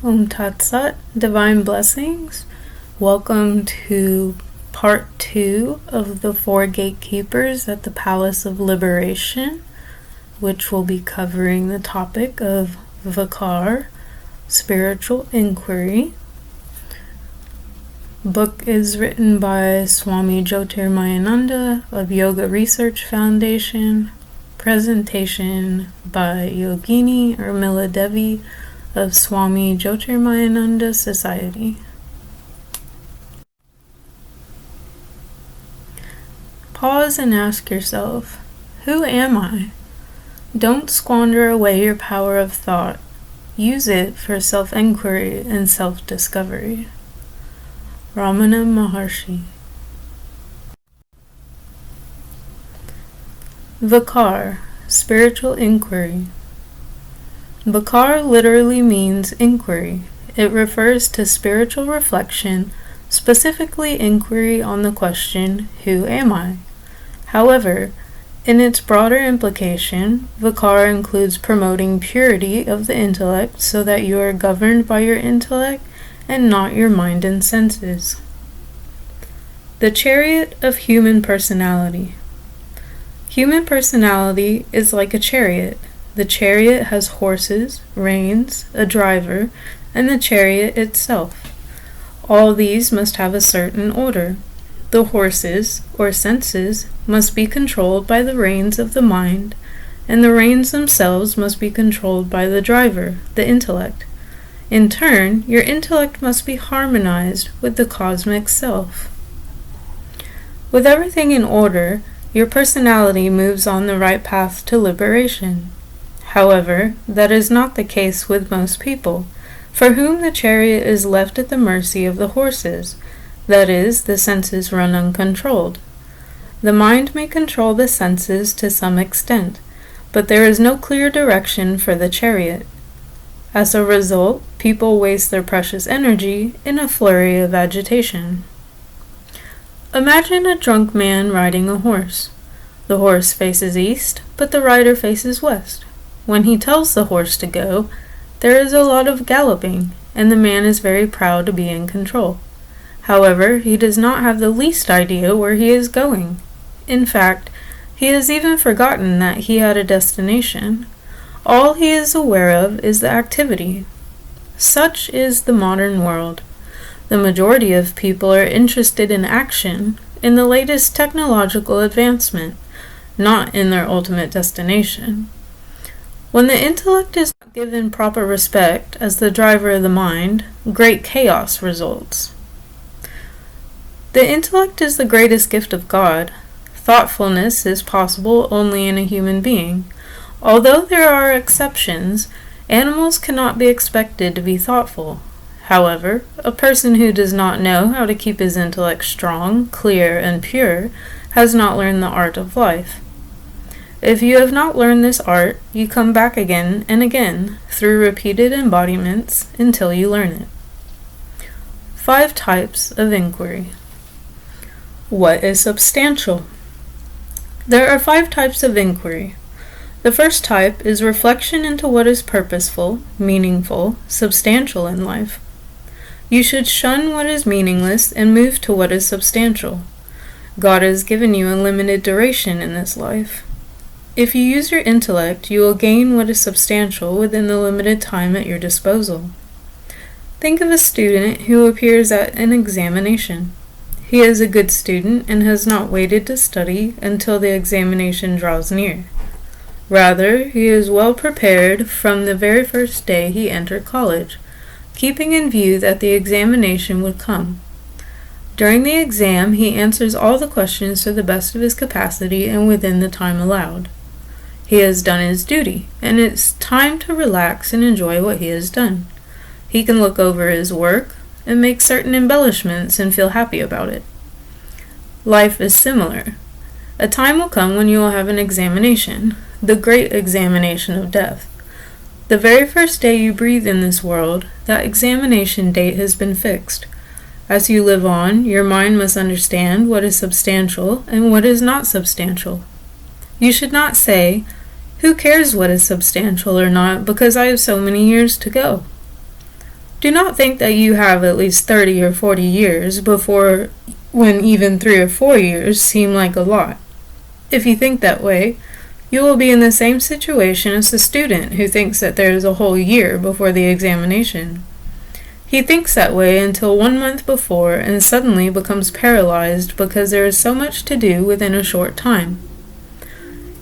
Om Tat Sat, Divine Blessings. Welcome to part 2 of the 4 Gatekeepers at the Palace of Liberation, which will be covering the topic of Vichar, Spiritual Inquiry. Book is written by Swami Jyotirmayananda of Yoga Research Foundation. Presentation by Yogini Urmila Devi of Swami Jyotirmayananda Society. Pause and ask yourself, who am I? Don't squander away your power of thought. Use it for self-inquiry and self-discovery. Ramana Maharshi. Vichar, Spiritual Inquiry. Vichar literally means inquiry. It refers to spiritual reflection, specifically inquiry on the question, who am I? However, in its broader implication, Vichar includes promoting purity of the intellect so that you are governed by your intellect and not your mind and senses. The chariot of human personality. Human personality is like a chariot. The chariot has horses, reins, a driver, and the chariot itself. All these must have a certain order. The horses, or senses, must be controlled by the reins of the mind, and the reins themselves must be controlled by the driver, the intellect. In turn, your intellect must be harmonized with the cosmic self. With everything in order, your personality moves on the right path to liberation. However, that is not the case with most people, for whom the chariot is left at the mercy of the horses, that is, the senses run uncontrolled. The mind may control the senses to some extent, but there is no clear direction for the chariot. As a result, people waste their precious energy in a flurry of agitation. Imagine a drunk man riding a horse. The horse faces east, but the rider faces west. When he tells the horse to go, there is a lot of galloping, and the man is very proud to be in control. However, he does not have the least idea where he is going. In fact, he has even forgotten that he had a destination. All he is aware of is the activity. Such is the modern world. The majority of people are interested in action, in the latest technological advancement, not in their ultimate destination. When the intellect is not given proper respect as the driver of the mind, great chaos results. The intellect is the greatest gift of God. Thoughtfulness is possible only in a human being. Although there are exceptions, animals cannot be expected to be thoughtful. However, a person who does not know how to keep his intellect strong, clear, and pure has not learned the art of life. If you have not learned this art, you come back again and again through repeated embodiments until you learn it. 5 types of inquiry. What is substantial? There are 5 types of inquiry. The first type is reflection into what is purposeful, meaningful, substantial in life. You should shun what is meaningless and move to what is substantial. God has given you a limited duration in this life. If you use your intellect, you will gain what is substantial within the limited time at your disposal. Think of a student who appears at an examination. He is a good student and has not waited to study until the examination draws near. Rather, he is well prepared from the very first day he entered college, keeping in view that the examination would come. During the exam, he answers all the questions to the best of his capacity and within the time allowed. He has done his duty, and it's time to relax and enjoy what he has done. He can look over his work and make certain embellishments and feel happy about it. Life is similar. A time will come when you will have an examination, the great examination of death. The very first day you breathe in this world, that examination date has been fixed. As you live on, your mind must understand what is substantial and what is not substantial. You should not say, "Who cares what is substantial or not, because I have so many years to go." Do not think that you have at least 30 or 40 years before when even 3 or 4 years seem like a lot. If you think that way, you will be in the same situation as the student who thinks that there is a whole year before the examination. He thinks that way until 1 month before and suddenly becomes paralyzed because there is so much to do within a short time.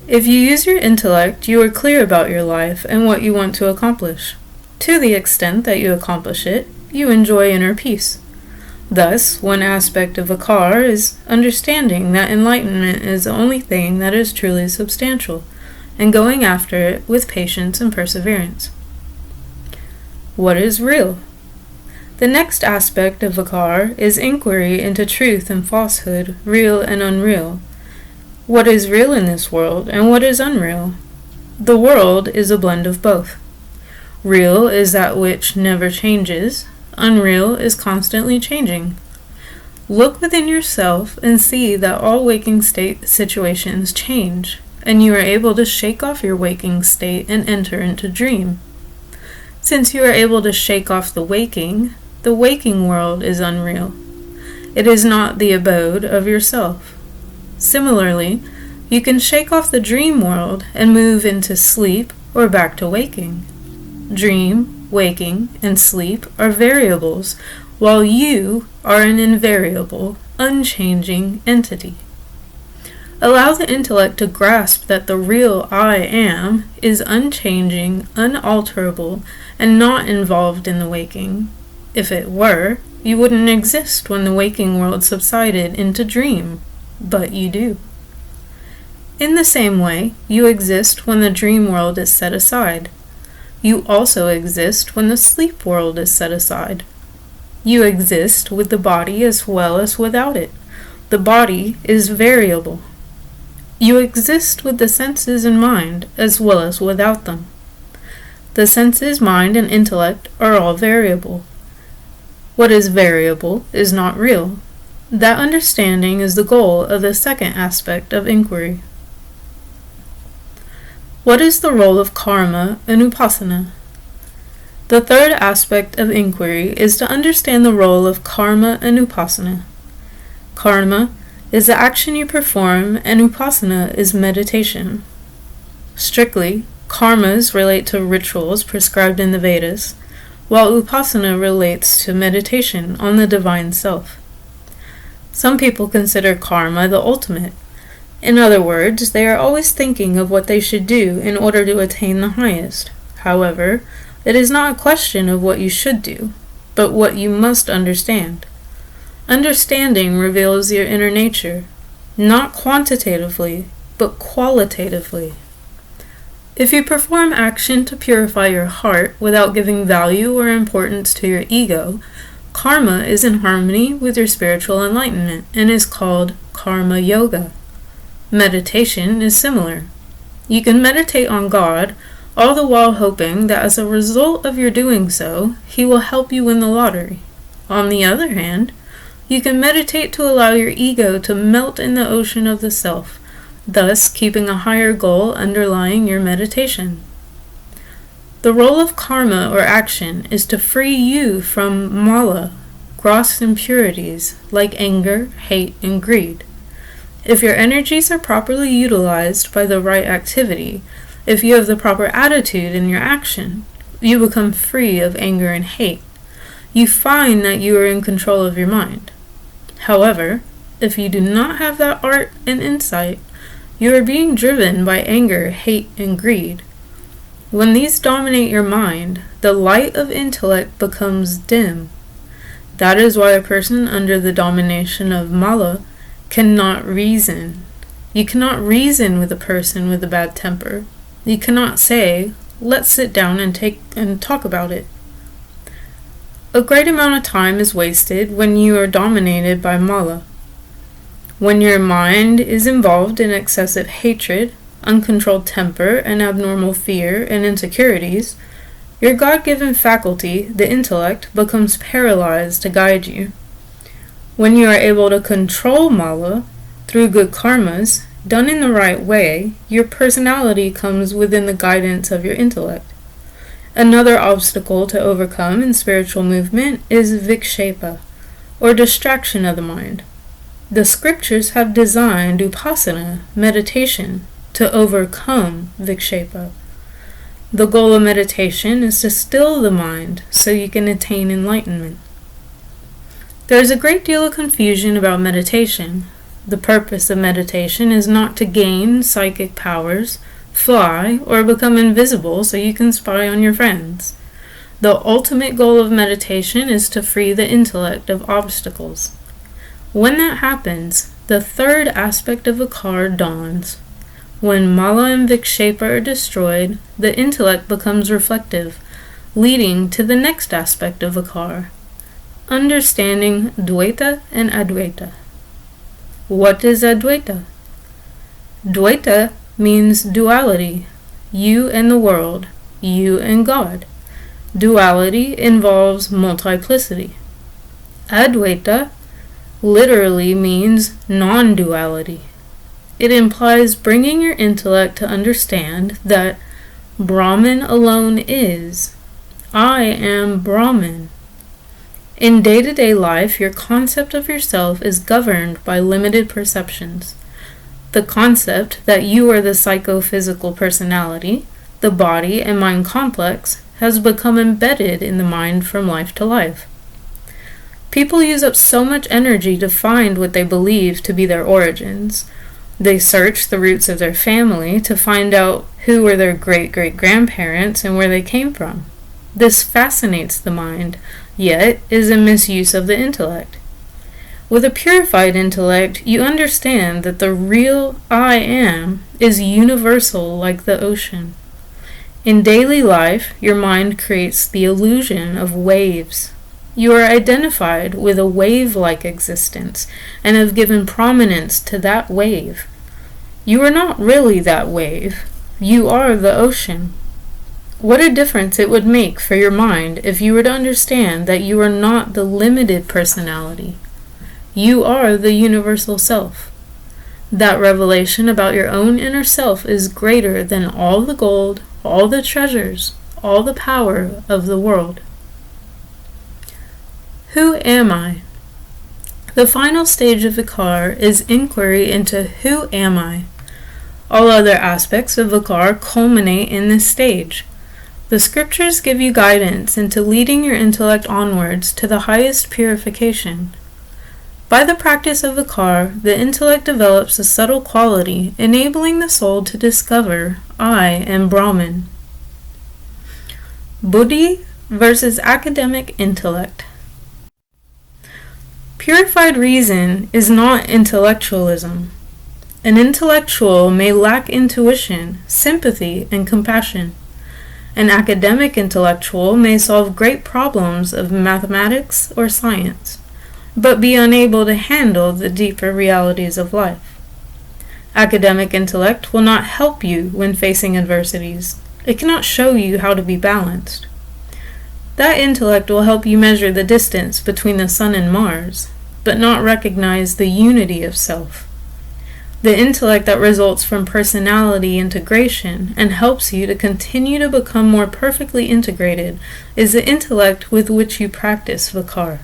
If you use your intellect, you are clear about your life and what you want to accomplish. To the extent that you accomplish it, you enjoy inner peace. Thus, one aspect of Vichar is understanding that enlightenment is the only thing that is truly substantial, and going after it with patience and perseverance. What is real? The next aspect of Vichar is inquiry into truth and falsehood, real and unreal. What is real in this world, and what is unreal? The world is a blend of both. Real is that which never changes. Unreal is constantly changing. Look within yourself and see that all waking state situations change, and you are able to shake off your waking state and enter into dream. Since you are able to shake off the waking world is unreal. It is not the abode of yourself. Similarly, you can shake off the dream world and move into sleep or back to waking. Dream, waking, and sleep are variables, while you are an invariable, unchanging entity. Allow the intellect to grasp that the real I am is unchanging, unalterable, and not involved in the waking. If it were, you wouldn't exist when the waking world subsided into dream, but you do. In the same way, you exist when the dream world is set aside. You also exist when the sleep world is set aside. You exist with the body as well as without it. The body is variable. You exist with the senses and mind as well as without them. The senses, mind, and intellect are all variable. What is variable is not real. That understanding is the goal of the second aspect of inquiry. What is the role of karma and upasana? The third aspect of inquiry is to understand the role of karma and upasana. Karma is the action you perform, and upasana is meditation. Strictly, karmas relate to rituals prescribed in the Vedas, while upasana relates to meditation on the divine self. Some people consider karma the ultimate. In other words, they are always thinking of what they should do in order to attain the highest. However, it is not a question of what you should do, but what you must understand. Understanding reveals your inner nature, not quantitatively, but qualitatively. If you perform action to purify your heart without giving value or importance to your ego, karma is in harmony with your spiritual enlightenment and is called karma yoga. Meditation is similar. You can meditate on God, all the while hoping that as a result of your doing so, He will help you win the lottery. On the other hand, you can meditate to allow your ego to melt in the ocean of the self, thus keeping a higher goal underlying your meditation. The role of karma or action is to free you from mala, gross impurities like anger, hate, and greed. If your energies are properly utilized by the right activity, if you have the proper attitude in your action, you become free of anger and hate. You find that you are in control of your mind. However, if you do not have that art and insight, you are being driven by anger, hate, and greed. When these dominate your mind, the light of intellect becomes dim. That is why a person under the domination of mala cannot reason. You cannot reason with a person with a bad temper. You cannot say, let's sit down and talk about it. A great amount of time is wasted when you are dominated by mala. When your mind is involved in excessive hatred, uncontrolled temper, and abnormal fear and insecurities, your God-given faculty, the intellect, becomes paralyzed to guide you. When you are able to control mala through good karmas, done in the right way, your personality comes within the guidance of your intellect. Another obstacle to overcome in spiritual movement is vikshepa, or distraction of the mind. The scriptures have designed upasana, meditation, to overcome vikshepa. The goal of meditation is to still the mind so you can attain enlightenment. There is a great deal of confusion about meditation. The purpose of meditation is not to gain psychic powers, fly, or become invisible so you can spy on your friends. The ultimate goal of meditation is to free the intellect of obstacles. When that happens, the third aspect of Vichar dawns. When mala and vikshepa are destroyed, the intellect becomes reflective, leading to the next aspect of Vichar, understanding Dvaita and Advaita. What is Advaita? Dvaita means duality, you and the world, you and God. Duality involves multiplicity. Advaita literally means non-duality. It implies bringing your intellect to understand that Brahman alone is. I am Brahman. In day-to-day life, your concept of yourself is governed by limited perceptions. The concept that you are the psychophysical personality, the body and mind complex, has become embedded in the mind from life to life. People use up so much energy to find what they believe to be their origins. They search the roots of their family to find out who were their great-great-grandparents and where they came from. This fascinates the mind, yet is a misuse of the intellect. With a purified intellect, you understand that the real I am is universal like the ocean. In daily life, your mind creates the illusion of waves. You are identified with a wave-like existence and have given prominence to that wave. You are not really that wave. You are the ocean. What a difference it would make for your mind if you were to understand that you are not the limited personality. You are the universal self. That revelation about your own inner self is greater than all the gold, all the treasures, all the power of the world. Who am I? The final stage of Vichar is inquiry into who am I. All other aspects of Vichar culminate in this stage. The scriptures give you guidance into leading your intellect onwards to the highest purification. By the practice of Vichar, the intellect develops a subtle quality, enabling the soul to discover I am Brahman. Buddhi versus academic intellect. Purified reason is not intellectualism. An intellectual may lack intuition, sympathy, and compassion. An academic intellectual may solve great problems of mathematics or science, but be unable to handle the deeper realities of life. Academic intellect will not help you when facing adversities. It cannot show you how to be balanced. That intellect will help you measure the distance between the sun and Mars, but not recognize the unity of self. The intellect that results from personality integration and helps you to continue to become more perfectly integrated is the intellect with which you practice Vichar.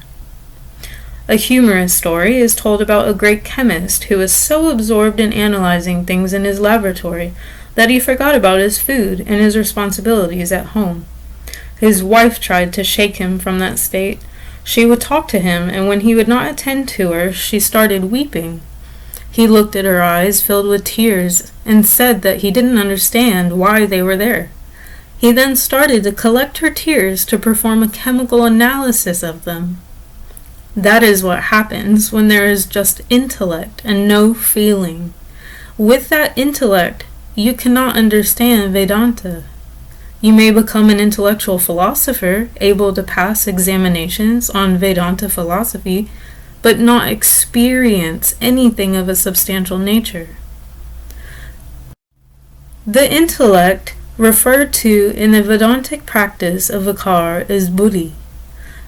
A humorous story is told about a great chemist who was so absorbed in analyzing things in his laboratory that he forgot about his food and his responsibilities at home. His wife tried to shake him from that state. She would talk to him, and when he would not attend to her, she started weeping. He looked at her eyes filled with tears and said that he didn't understand why they were there. He then started to collect her tears to perform a chemical analysis of them. That is what happens when there is just intellect and no feeling. With that intellect, you cannot understand Vedanta. You may become an intellectual philosopher, able to pass examinations on Vedanta philosophy, but not experience anything of a substantial nature. The intellect referred to in the Vedantic practice of Vichar is buddhi,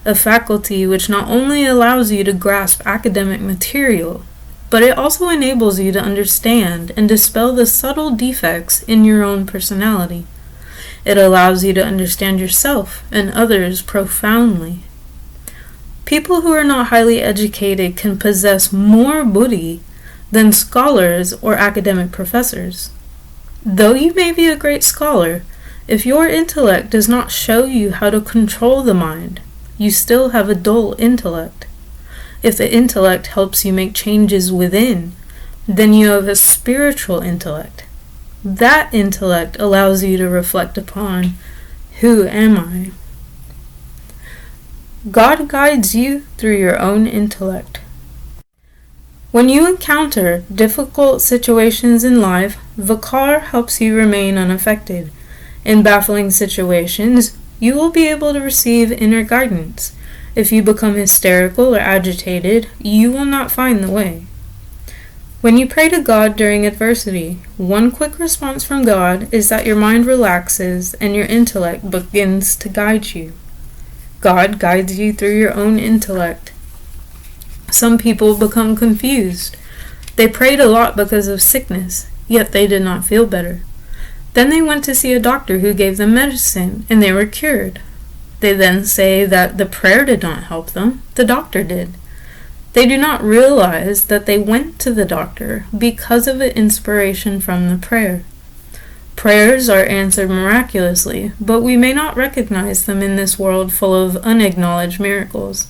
a faculty which not only allows you to grasp academic material, but it also enables you to understand and dispel the subtle defects in your own personality. It allows you to understand yourself and others profoundly. People who are not highly educated can possess more buddhi than scholars or academic professors. Though you may be a great scholar, if your intellect does not show you how to control the mind, you still have a dull intellect. If the intellect helps you make changes within, then you have a spiritual intellect. That intellect allows you to reflect upon, who am I? God guides you through your own intellect. When you encounter difficult situations in life, Vichar helps you remain unaffected. In baffling situations, you will be able to receive inner guidance. If you become hysterical or agitated, you will not find the way. When you pray to God during adversity, one quick response from God is that your mind relaxes and your intellect begins to guide you. God guides you through your own intellect. Some people become confused. They prayed a lot because of sickness, yet they did not feel better. Then they went to see a doctor who gave them medicine, and they were cured. They then say that the prayer did not help them, the doctor did. They do not realize that they went to the doctor because of an inspiration from the prayer. Prayers are answered miraculously, but we may not recognize them in this world full of unacknowledged miracles.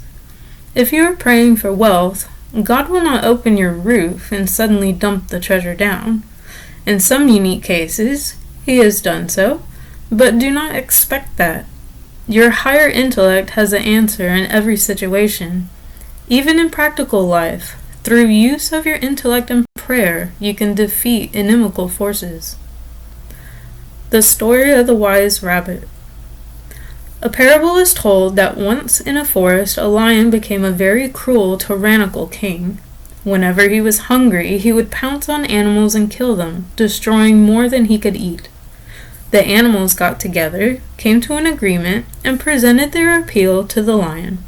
If you are praying for wealth, God will not open your roof and suddenly dump the treasure down. In some unique cases, He has done so, but do not expect that. Your higher intellect has an answer in every situation. Even in practical life, through use of your intellect and prayer, you can defeat inimical forces. The story of the wise rabbit. A parable is told that once in a forest a lion became a very cruel, tyrannical king. Whenever he was hungry, he would pounce on animals and kill them, destroying more than he could eat. The animals got together, came to an agreement, and presented their appeal to the lion.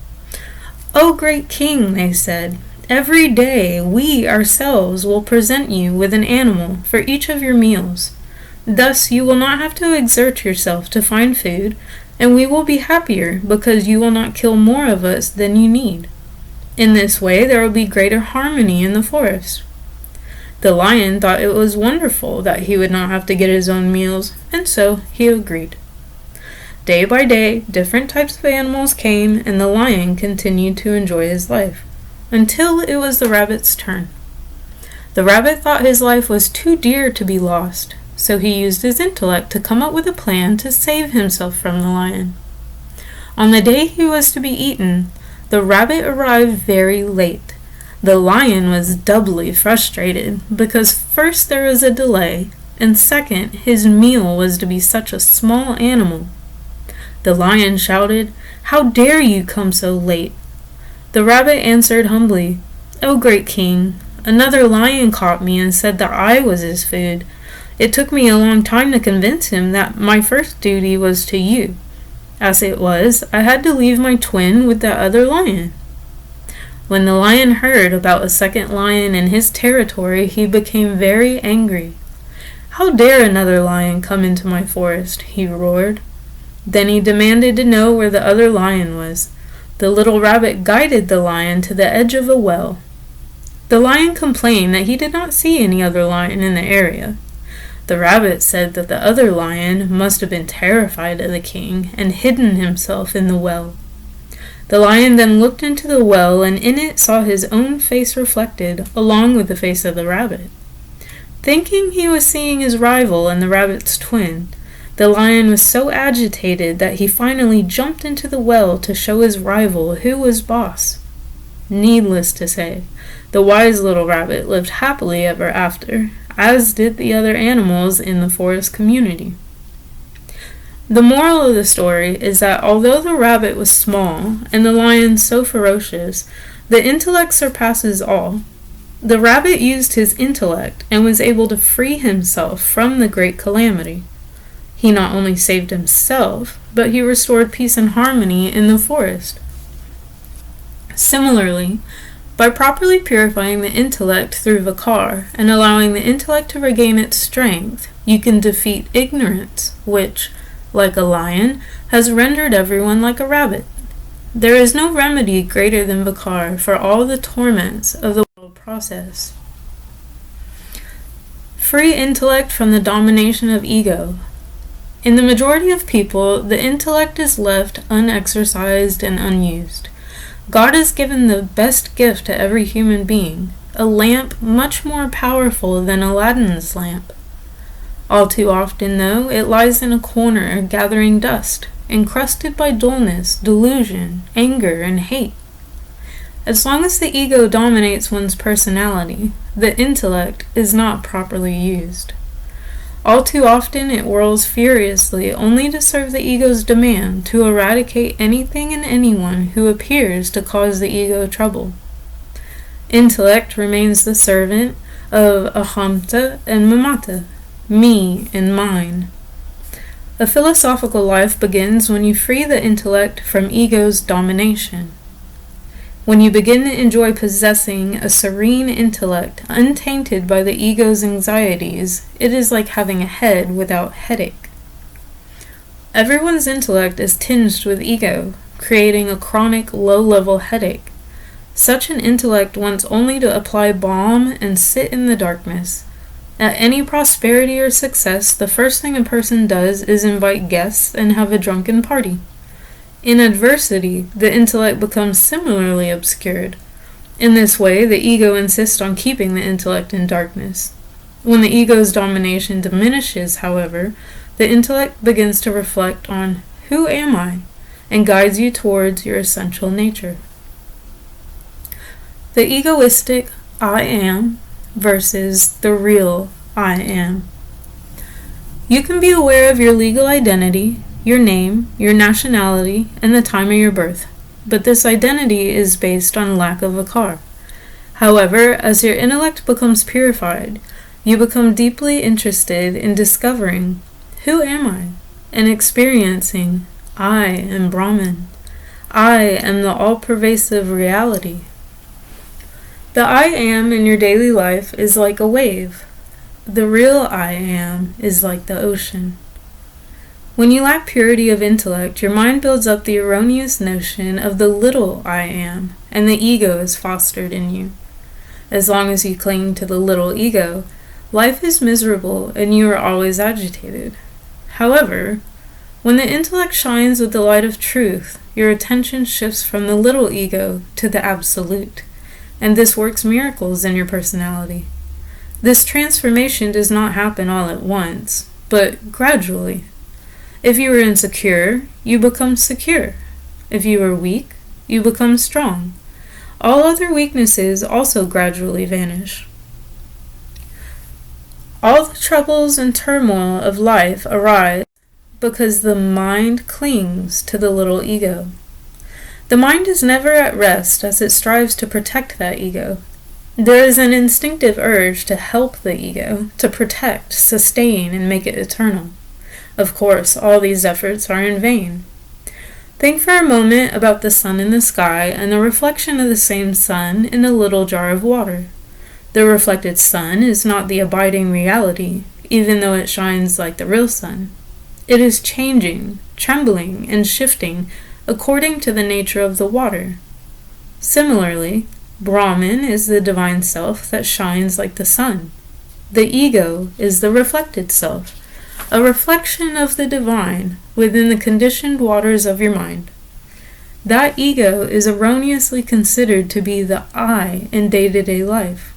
"O great king," they said, "every day we ourselves will present you with an animal for each of your meals. Thus you will not have to exert yourself to find food, and we will be happier because you will not kill more of us than you need. In this way there will be greater harmony in the forest." The lion thought it was wonderful that he would not have to get his own meals, and so he agreed. Day by day, different types of animals came, and the lion continued to enjoy his life, until it was the rabbit's turn. The rabbit thought his life was too dear to be lost, so he used his intellect to come up with a plan to save himself from the lion. On the day he was to be eaten, the rabbit arrived very late. The lion was doubly frustrated, because first there was a delay, and second, his meal was to be such a small animal. The lion shouted, "How dare you come so late?" The rabbit answered humbly, "O great king, another lion caught me and said that I was his food. It took me a long time to convince him that my first duty was to you. As it was, I had to leave my twin with that other lion." When the lion heard about a second lion in his territory, he became very angry. "How dare another lion come into my forest?" he roared. Then he demanded to know where the other lion was. The little rabbit guided the lion to the edge of a well. The lion complained that he did not see any other lion in the area. The rabbit said that the other lion must have been terrified of the king and hidden himself in the well. The lion then looked into the well, and in it saw his own face reflected, along with the face of the rabbit. Thinking he was seeing his rival and the rabbit's twin, the lion was so agitated that he finally jumped into the well to show his rival who was boss. Needless to say, the wise little rabbit lived happily ever after, as did the other animals in the forest community. The moral of the story is that although the rabbit was small and the lion so ferocious, the intellect surpasses all. The rabbit used his intellect and was able to free himself from the great calamity. He not only saved himself, but he restored peace and harmony in the forest. Similarly, by properly purifying the intellect through Vichar and allowing the intellect to regain its strength, you can defeat ignorance, which, like a lion, has rendered everyone like a rabbit. There is no remedy greater than Vichar for all the torments of the world process. Free intellect from the domination of ego. In the majority of people, the intellect is left unexercised and unused. God has given the best gift to every human being, a lamp much more powerful than Aladdin's lamp. All too often, though, it lies in a corner gathering dust, encrusted by dullness, delusion, anger, and hate. As long as the ego dominates one's personality, the intellect is not properly used. All too often it whirls furiously only to serve the ego's demand to eradicate anything and anyone who appears to cause the ego trouble. Intellect remains the servant of ahamta and mamata, me and mine. A philosophical life begins when you free the intellect from ego's domination. When you begin to enjoy possessing a serene intellect untainted by the ego's anxieties, it is like having a head without headache. Everyone's intellect is tinged with ego, creating a chronic low-level headache. Such an intellect wants only to apply balm and sit in the darkness. At any prosperity or success, the first thing a person does is invite guests and have a drunken party. In adversity, the intellect becomes similarly obscured. In this way, the ego insists on keeping the intellect in darkness. When the ego's domination diminishes, however, the intellect begins to reflect on who am I, and guides you towards your essential nature. The egoistic I am versus the real I am. You can be aware of your legal identity, your name, your nationality, and the time of your birth, but this identity is based on lack of Vichar. However, as your intellect becomes purified, you become deeply interested in discovering who am I, and experiencing I am Brahman. I am the all-pervasive reality. The I am in your daily life is like a wave. The real I am is like the ocean. When you lack purity of intellect, your mind builds up the erroneous notion of the little I am, and the ego is fostered in you. As long as you cling to the little ego, life is miserable and you are always agitated. However, when the intellect shines with the light of truth, your attention shifts from the little ego to the absolute, and this works miracles in your personality. This transformation does not happen all at once, but gradually. If you are insecure, you become secure. If you are weak, you become strong. All other weaknesses also gradually vanish. All the troubles and turmoil of life arise because the mind clings to the little ego. The mind is never at rest as it strives to protect that ego. There is an instinctive urge to help the ego, to protect, sustain, and make it eternal. Of course, all these efforts are in vain. Think for a moment about the sun in the sky and the reflection of the same sun in a little jar of water. The reflected sun is not the abiding reality, even though it shines like the real sun. It is changing, trembling, and shifting according to the nature of the water. Similarly, Brahman is the divine self that shines like the sun. The ego is the reflected self, a reflection of the divine within the conditioned waters of your mind. That ego is erroneously considered to be the I in day-to-day life.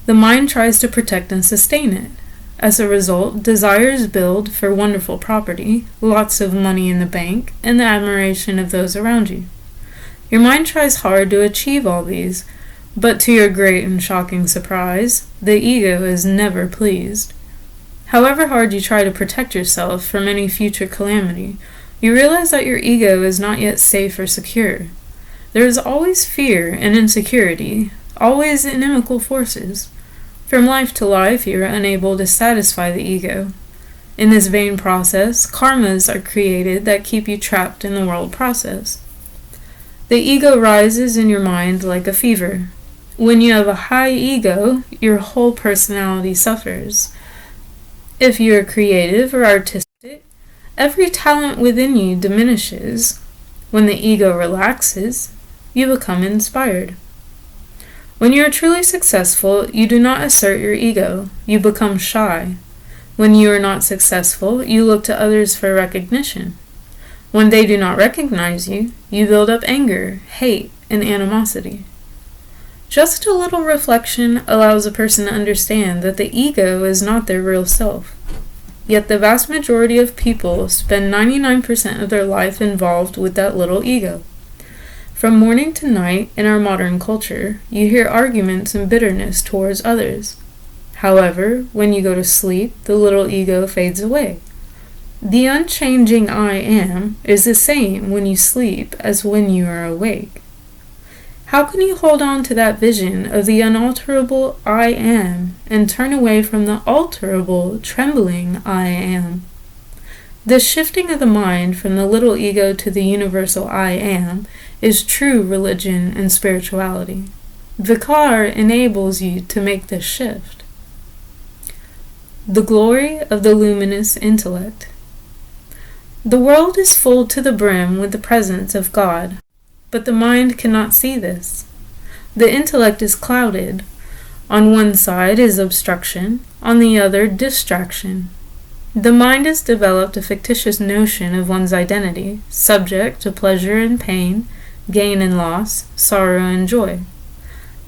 The mind tries to protect and sustain it. As a result, desires build for wonderful property, lots of money in the bank, and the admiration of those around you. Your mind tries hard to achieve all these, but to your great and shocking surprise, the ego is never pleased. However hard you try to protect yourself from any future calamity, you realize that your ego is not yet safe or secure. There is always fear and insecurity, always inimical forces. From life to life, you are unable to satisfy the ego. In this vain process, karmas are created that keep you trapped in the world process. The ego rises in your mind like a fever. When you have a high ego, your whole personality suffers. If you are creative or artistic, Every talent within you diminishes. When the ego relaxes, you become inspired. When you are truly successful, you do not assert your ego. You become shy. When you are not successful, you look to others for recognition. When they do not recognize you, you build up anger, hate, and animosity. Just a little reflection allows a person to understand that the ego is not their real self. Yet the vast majority of people spend 99% of their life involved with that little ego. From morning to night in our modern culture, you hear arguments and bitterness towards others. However, when you go to sleep, the little ego fades away. The unchanging I am is the same when you sleep as when you are awake. How can you hold on to that vision of the unalterable I am and turn away from the alterable, trembling I am? This shifting of the mind from the little ego to the universal I am is true religion and spirituality. Vichar enables you to make this shift. The glory of the luminous intellect. The world is full to the brim with the presence of God, but the mind cannot see this. The intellect is clouded. On one side is obstruction, on the other distraction. The mind has developed a fictitious notion of one's identity, subject to pleasure and pain, gain and loss, sorrow and joy.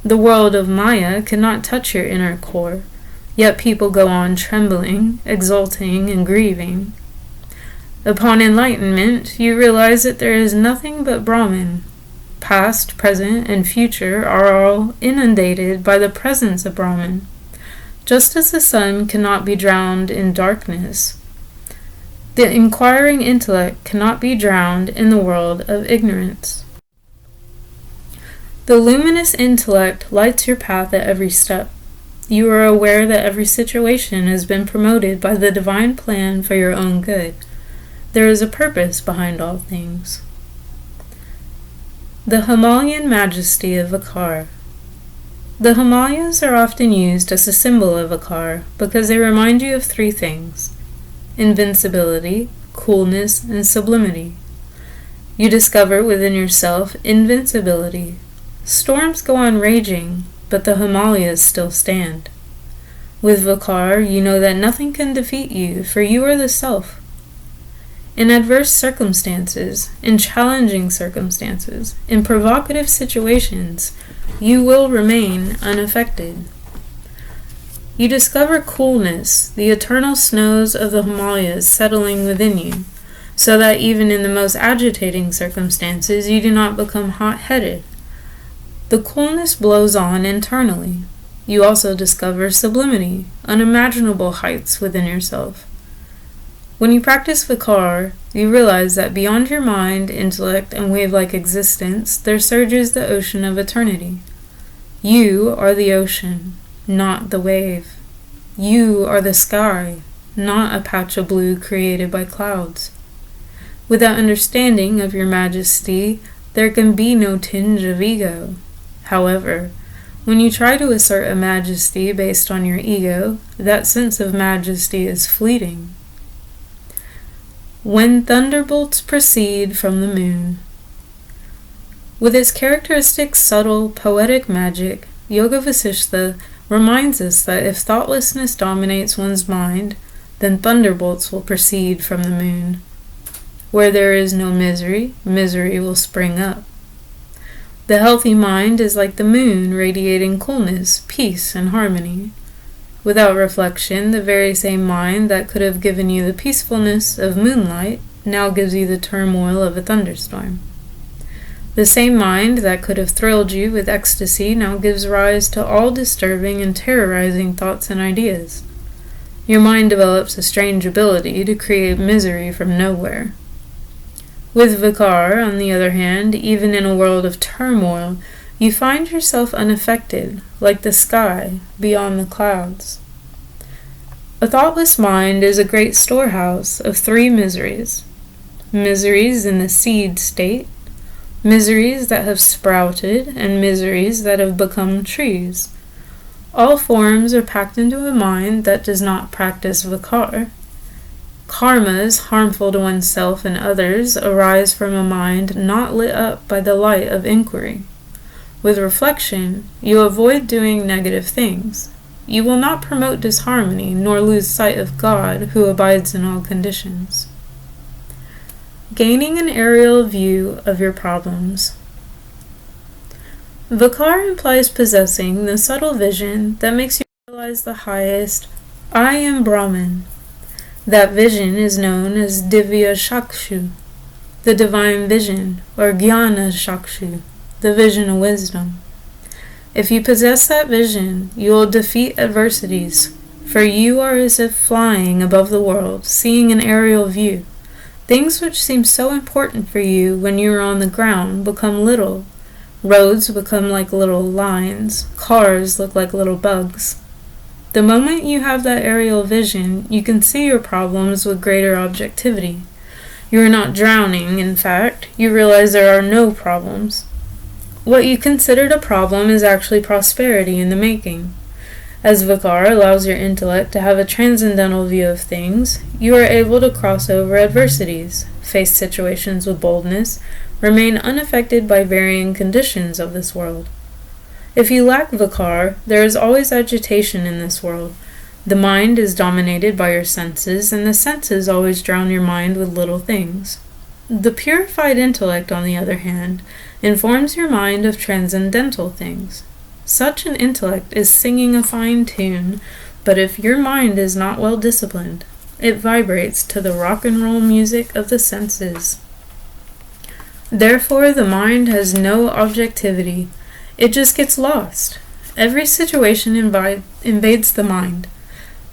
The world of Maya cannot touch your inner core, yet people go on trembling, exulting, and grieving. Upon enlightenment, you realize that there is nothing but Brahman. Past, present, and future are all inundated by the presence of Brahman. Just as the sun cannot be drowned in darkness, the inquiring intellect cannot be drowned in the world of ignorance. The luminous intellect lights your path at every step. You are aware that every situation has been promoted by the divine plan for your own good. There is a purpose behind all things. The Himalayan majesty of Vichar. The Himalayas are often used as a symbol of Vichar because they remind you of three things: invincibility, coolness, and sublimity. You discover within yourself invincibility. Storms go on raging, but the Himalayas still stand. With Vichar, you know that nothing can defeat you, for you are the self. In adverse circumstances, in challenging circumstances, in provocative situations, you will remain unaffected. You discover coolness, the eternal snows of the Himalayas settling within you, so that even in the most agitating circumstances you do not become hot-headed. The coolness blows on internally. You also discover sublimity, unimaginable heights within yourself. When you practice Vichar, you realize that beyond your mind, intellect, and wave-like existence, there surges the ocean of eternity. You are the ocean, not the wave. You are the sky, not a patch of blue created by clouds. Without understanding of your majesty, there can be no tinge of ego. However, when you try to assert a majesty based on your ego, that sense of majesty is fleeting. When thunderbolts proceed from the moon. With its characteristic subtle, poetic magic, Yoga Vasishtha reminds us that if thoughtlessness dominates one's mind, then thunderbolts will proceed from the moon. Where there is no misery, misery will spring up. The healthy mind is like the moon radiating coolness, peace, and harmony. Without reflection, the very same mind that could have given you the peacefulness of moonlight now gives you the turmoil of a thunderstorm. The same mind that could have thrilled you with ecstasy now gives rise to all disturbing and terrorizing thoughts and ideas. Your mind develops a strange ability to create misery from nowhere. With Vichar, on the other hand, even in a world of turmoil, you find yourself unaffected, like the sky, beyond the clouds. A thoughtless mind is a great storehouse of three miseries. Miseries in the seed state, miseries that have sprouted, and miseries that have become trees. All forms are packed into a mind that does not practice Vichar. Karmas harmful to oneself and others arise from a mind not lit up by the light of inquiry. With reflection, you avoid doing negative things. You will not promote disharmony nor lose sight of God, who abides in all conditions. Gaining an aerial view of your problems. Vichar implies possessing the subtle vision that makes you realize the highest, I am Brahman. That vision is known as Divya Shakshu, the divine vision, or Jnana Shakshu, the vision of wisdom. If you possess that vision, you will defeat adversities, for you are as if flying above the world, seeing an aerial view. Things which seem so important for you when you are on the ground become little. Roads become like little lines. Cars look like little bugs. The moment you have that aerial vision, you can see your problems with greater objectivity. You are not drowning, in fact. You realize there are no problems. What you considered a problem is actually prosperity in the making. As Vichar allows your intellect to have a transcendental view of things, you are able to cross over adversities, face situations with boldness, remain unaffected by varying conditions of this world. If you lack Vichar, there is always agitation in this world. The mind is dominated by your senses, and the senses always drown your mind with little things. The purified intellect, on the other hand, informs your mind of transcendental things. Such an intellect is singing a fine tune, but if your mind is not well disciplined, it vibrates to the rock and roll music of the senses. Therefore, the mind has no objectivity. It just gets lost. Every situation invades the mind.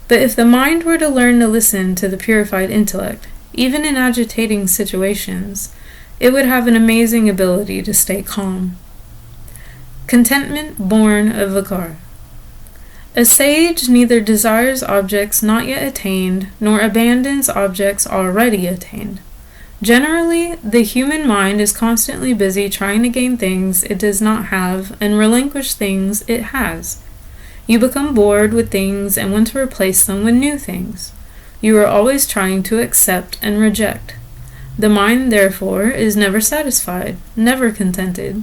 But if the mind were to learn to listen to the purified intellect, even in agitating situations, it would have an amazing ability to stay calm. Contentment born of Vichar. A sage neither desires objects not yet attained, nor abandons objects already attained. Generally, the human mind is constantly busy trying to gain things it does not have and relinquish things it has. You become bored with things and want to replace them with new things. You are always trying to accept and reject. The mind, therefore, is never satisfied, never contented.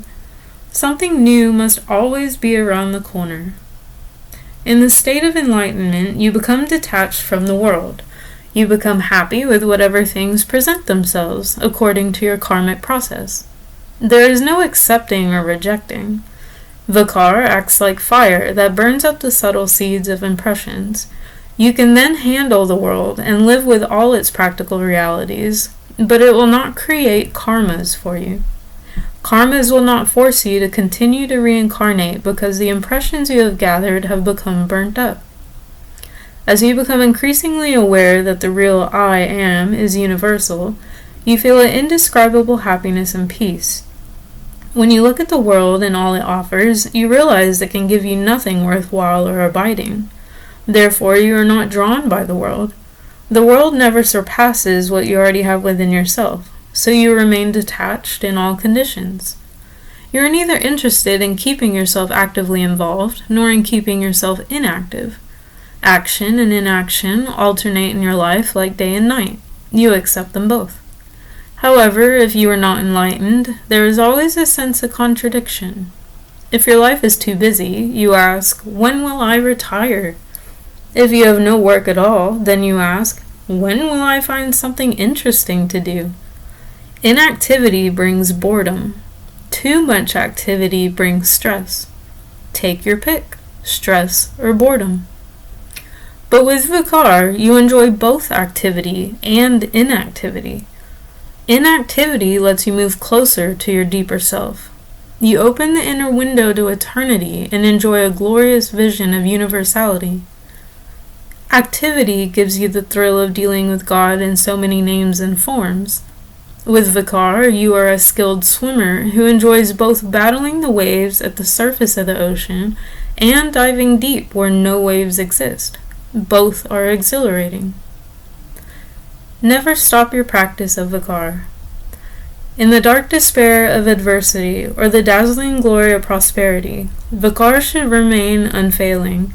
Something new must always be around the corner. In the state of enlightenment, you become detached from the world. You become happy with whatever things present themselves, according to your karmic process. There is no accepting or rejecting. Vichar acts like fire that burns up the subtle seeds of impressions. You can then handle the world and live with all its practical realities, but it will not create karmas for you. Karmas will not force you to continue to reincarnate because the impressions you have gathered have become burnt up. As you become increasingly aware that the real I am is universal, you feel an indescribable happiness and peace. When you look at the world and all it offers, you realize it can give you nothing worthwhile or abiding. Therefore, you are not drawn by the world. The world never surpasses what you already have within yourself, so you remain detached in all conditions. You are neither interested in keeping yourself actively involved, nor in keeping yourself inactive. Action and inaction alternate in your life like day and night. You accept them both. However, if you are not enlightened, there is always a sense of contradiction. If your life is too busy, you ask, when will I retire? If you have no work at all, then you ask, when will I find something interesting to do? Inactivity brings boredom. Too much activity brings stress. Take your pick, stress or boredom. But with Vichar, you enjoy both activity and inactivity. Inactivity lets you move closer to your deeper self. You open the inner window to eternity and enjoy a glorious vision of universality. Activity gives you the thrill of dealing with God in so many names and forms. With Vichar, you are a skilled swimmer who enjoys both battling the waves at the surface of the ocean and diving deep where no waves exist. Both are exhilarating. Never stop your practice of Vichar. In the dark despair of adversity or the dazzling glory of prosperity, Vichar should remain unfailing.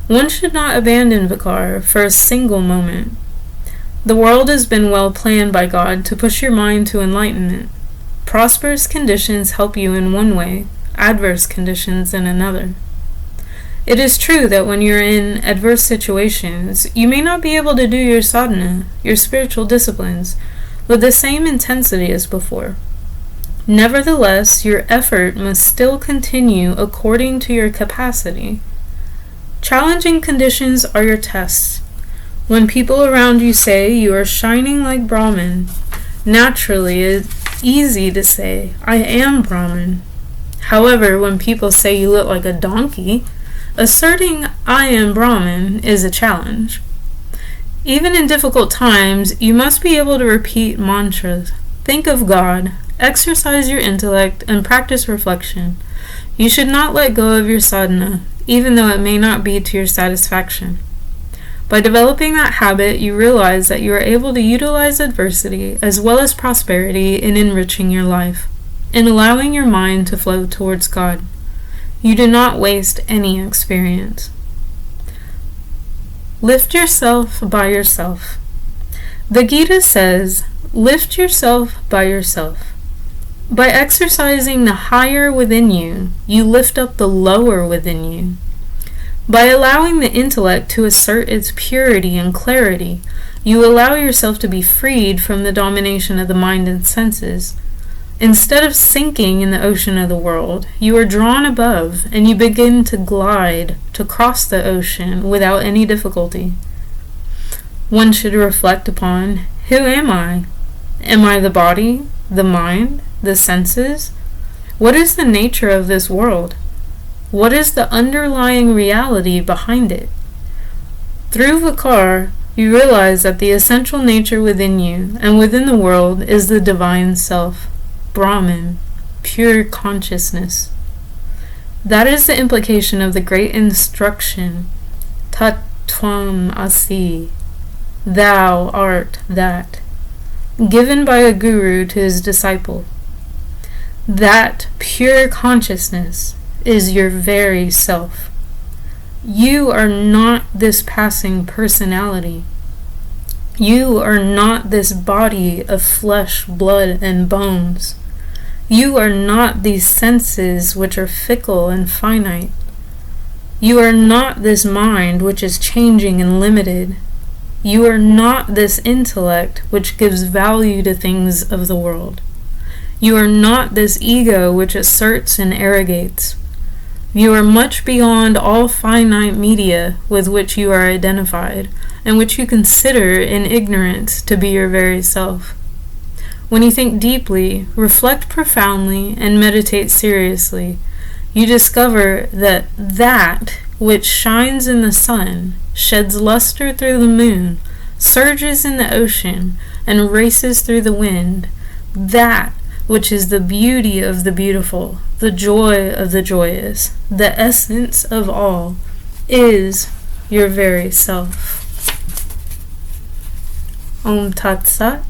One should not abandon Vichar for a single moment. The world has been well planned by God to push your mind to enlightenment. Prosperous conditions help you in one way, adverse conditions in another. It is true that when you're in adverse situations, you may not be able to do your sadhana, your spiritual disciplines, with the same intensity as before. Nevertheless, your effort must still continue according to your capacity. Challenging conditions are your tests. When people around you say you are shining like Brahman, naturally it's easy to say, I am Brahman. However, when people say you look like a donkey, asserting I am Brahman is a challenge. Even in difficult times, you must be able to repeat mantras. Think of God, exercise your intellect, and practice reflection. You should not let go of your sadhana, even though it may not be to your satisfaction. By developing that habit, you realize that you are able to utilize adversity as well as prosperity in enriching your life, in allowing your mind to flow towards God. You do not waste any experience. Lift yourself by yourself. The Gita says, lift yourself by yourself. By exercising the higher within you, you lift up the lower within you. By allowing the intellect to assert its purity and clarity, you allow yourself to be freed from the domination of the mind and senses. Instead of sinking in the ocean of the world, you are drawn above and you begin to glide, to cross the ocean without any difficulty. One should reflect upon, who am I? Am I the body, the mind, the senses? What is the nature of this world? What is the underlying reality behind it? Through Vichar, you realize that the essential nature within you and within the world is the divine self, Brahman, pure consciousness. That is the implication of the great instruction, Tat Tvam Asi, thou art that, given by a guru to his disciple. That pure consciousness is your very self. You are not this passing personality. You are not this body of flesh, blood, and bones. You are not these senses which are fickle and finite. You are not this mind which is changing and limited. You are not this intellect which gives value to things of the world. You are not this ego which asserts and arrogates. You are much beyond all finite media with which you are identified, and which you consider in ignorance to be your very self. When you think deeply, reflect profoundly, and meditate seriously, you discover that which shines in the sun, sheds luster through the moon, surges in the ocean, and races through the wind, that which is the beauty of the beautiful, the joy of the joyous, the essence of all, is your very self. Om Tat Sat.